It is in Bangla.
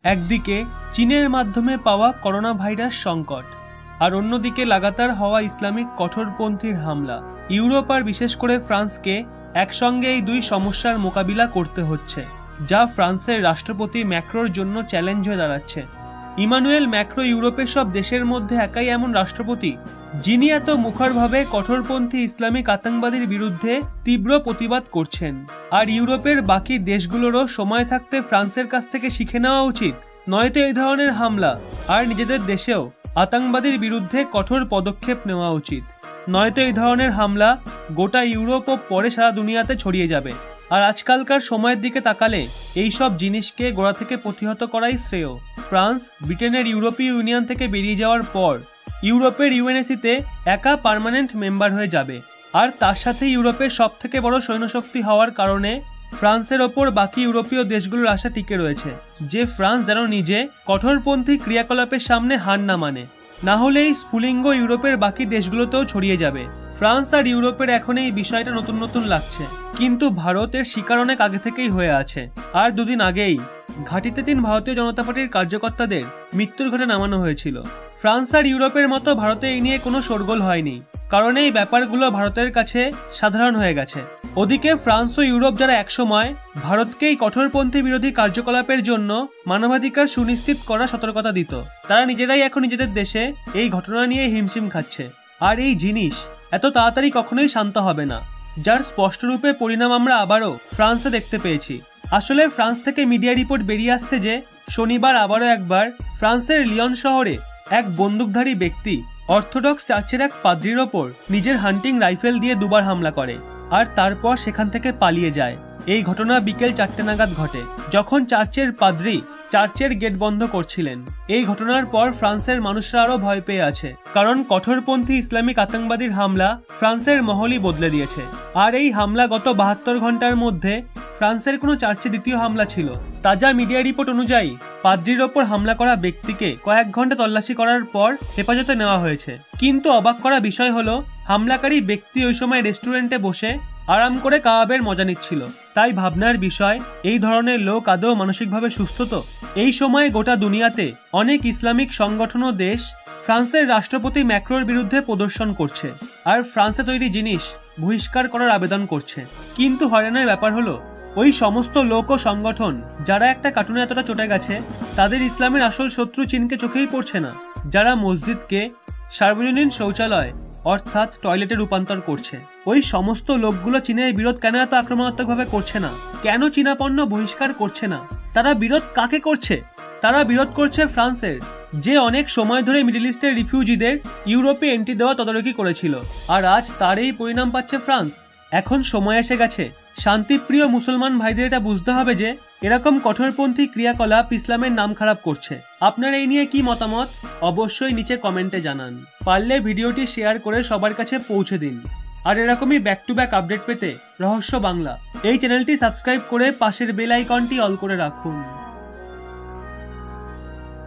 একদিকে চীনের মাধ্যমে পাওয়া করোনা ভাইরাস সংকট, আর অন্যদিকে লাগাতার হওয়া ইসলামিক কঠোরপন্থীর হামলা। ইউরোপ আর বিশেষ করে ফ্রান্সকে একসঙ্গে এই দুই সমস্যার মোকাবিলা করতে হচ্ছে, যা ফ্রান্সের রাষ্ট্রপতি ম্যাক্রোর জন্য চ্যালেঞ্জ হয়ে দাঁড়াচ্ছে। ইমানুয়েল ম্যাক্রো ইউরোপের সব দেশের মধ্যে একাই এমন রাষ্ট্রপতি যিনি এত মুখরভাবে কঠোরপন্থী ইসলামিক আতঙ্কবাদীর বিরুদ্ধে তীব্র প্রতিবাদ করছেন। আর ইউরোপের বাকি দেশগুলোরও সময় থাকতে ফ্রান্সের কাছ থেকে শিখে নেওয়া উচিত, নয়তো এই ধরনের হামলা আর নিজেদের দেশেও আতঙ্কবাদীর বিরুদ্ধে কঠোর পদক্ষেপ নেওয়া উচিত, নয়তো এই ধরনের হামলা গোটা ইউরোপ ও পরে সারা দুনিয়াতে ছড়িয়ে যাবে। আর আজকালকার সময়ের দিকে তাকালে এই সব জিনিসকে গোড়া থেকে প্রতিহত করাই শ্রেয়। ফ্রান্স ব্রিটেনের ইউরোপীয় ইউনিয়ন থেকে বেরিয়ে যাওয়ার পর ইউরোপের ইউএনএসিতে একা পার্মানেন্ট মেম্বার হয়ে যাবে, আর তার সাথে ইউরোপের সবথেকে বড় সৈন্যশক্তি হওয়ার কারণে ফ্রান্সের ওপর বাকি ইউরোপীয় দেশগুলোর আশা টিকে রয়েছে যে ফ্রান্স যেন নিজে কঠোরপন্থী ক্রিয়াকলাপের সামনে হার না মানে, না হলে এই স্ফুলিঙ্গ ইউরোপের বাকি দেশগুলোতেও ছড়িয়ে যাবে। ফ্রান্স আর ইউরোপের এখন এই বিষয়টা নতুন নতুন লাগছে, কিন্তু ভারতের শিকার অনেক আগে থেকেই হয়ে আছে। আর দুদিন আগেই ঘাঁটিতে 3 ভারতীয় জনতা পার্টির কার্যকর্তাদের মৃত্যুর ঘাটে নামানো হয়েছিল। ফ্রান্স আর ইউরোপের মতো ভারতে এই নিয়ে কোনো শোরগোল হয়নি, কারণ এই ব্যাপারগুলো ভারতের কাছে সাধারণ হয়ে গেছে। ওদিকে ফ্রান্স ও ইউরোপ যারা একসময় ভারতকেই কঠোরপন্থী বিরোধী কার্যকলাপের জন্য মানবাধিকার সুনিশ্চিত করার সতর্কতা দিত, তারা নিজেরাই এখন নিজেদের দেশে এই ঘটনা নিয়ে হিমশিম খাচ্ছে। আর এই জিনিস এত তাড়াতাড়ি কখনোই শান্ত হবে না, যার স্পষ্টরূপে পরিণাম আমরা আবারও ফ্রান্সে দেখতে পেয়েছি। আসলে ফ্রান্স থেকে মিডিয়া রিপোর্ট বেরিয়ে আসছে যে শনিবার আবারও একবার ফ্রান্সের লিয়ন শহরে এক বন্দুকধারী ব্যক্তি অর্থোডক্স চার্চের এক পাদ্রির ওপর নিজের হান্টিং রাইফেল দিয়ে 2বার হামলা করে, আর তারপর সেখান থেকে পালিয়ে যায়। এই ঘটনা বিকেল 4টে নাগাদ ঘটে, যখন চার্চের পাদ্রি চার্চের গেট বন্ধ করছিলেন। এই ঘটনার পর ফ্রান্সের মানুষরা আরও ভয় পেয়ে আছে, কারণ কঠোরপন্থী ইসলামিক আতঙ্কবাদীর হামলা ফ্রান্সের মহলই বদলে দিয়েছে। আর এই হামলা গত 72 ঘন্টার মধ্যে ফ্রান্সের কোনো চার্চে দ্বিতীয় হামলা ছিল। তাজা মিডিয়া রিপোর্ট অনুযায়ী পাদ্রির ওপর হামলা করা ব্যক্তিকে কয়েক ঘন্টা তল্লাশি করার পর হেফাজতে নেওয়া হয়েছে। কিন্তু অবাক করা বিষয় হলো, হামলাকারী ব্যক্তি ওই সময় রেস্টুরেন্টে বসে আরাম করে কাবাবের মজা নিচ্ছিল। তাই ভাবনার বিষয়, এই ধরনের লোক আদৌ মানসিকভাবে সুস্থ তো? এই সময় গোটা দুনিয়াতে অনেক ইসলামিক সংগঠন ও দেশ ফ্রান্সের রাষ্ট্রপতি ম্যাক্রোর বিরুদ্ধে প্রদর্শন করছে, আর ফ্রান্সে তৈরি জিনিস বহিষ্কার করার আবেদন করছে। কিন্তু হয়রানের ব্যাপার হলো, ওই সমস্ত লোক ও সংগঠন যারা একটা কার্টুনে এতটা চটে গেছে, তাদের ইসলামের আসল শত্রু চীনকে চোখেই পড়ছে না, যারা মসজিদকে সার্বজনীন শৌচালয় অর্থাৎ টয়লেটে রূপান্তর করছে। ওই সমস্ত লোকগুলো চীনের বিরোধ কেন এত আক্রমণাত্মকভাবে করছে না? কেন চীনা পণ্য বহিষ্কার করছে না? তারা বিরোধ কাকে করছে? তারা বিরোধ করছে ফ্রান্সের, যে অনেক সময় ধরে মিডল ইস্টের রিফিউজিদের ইউরোপে এন্ট্রি দেওয়া তদারকি করেছিল। আর আজ তার এই পরিণাম পাচ্ছে ফ্রান্স। এখন সময় এসে গেছে শান্তিপ্রিয় মুসলমান ভাইদের এটা বুঝতে হবে যে এরকম কঠোরপন্থী ক্রিয়াকলাপ ইসলামের নাম খারাপ করছে। আপনার এই নিয়ে কি মতামত অবশ্যই নিচে কমেন্টে জানান। পারলে ভিডিওটি শেয়ার করে সবার কাছে পৌঁছে দিন। আর এরকমই ব্যাক টু ব্যাক আপডেট পেতে রহস্য বাংলা এই চ্যানেলটি সাবস্ক্রাইব করে পাশের বেল আইকনটি অল করে রাখুন।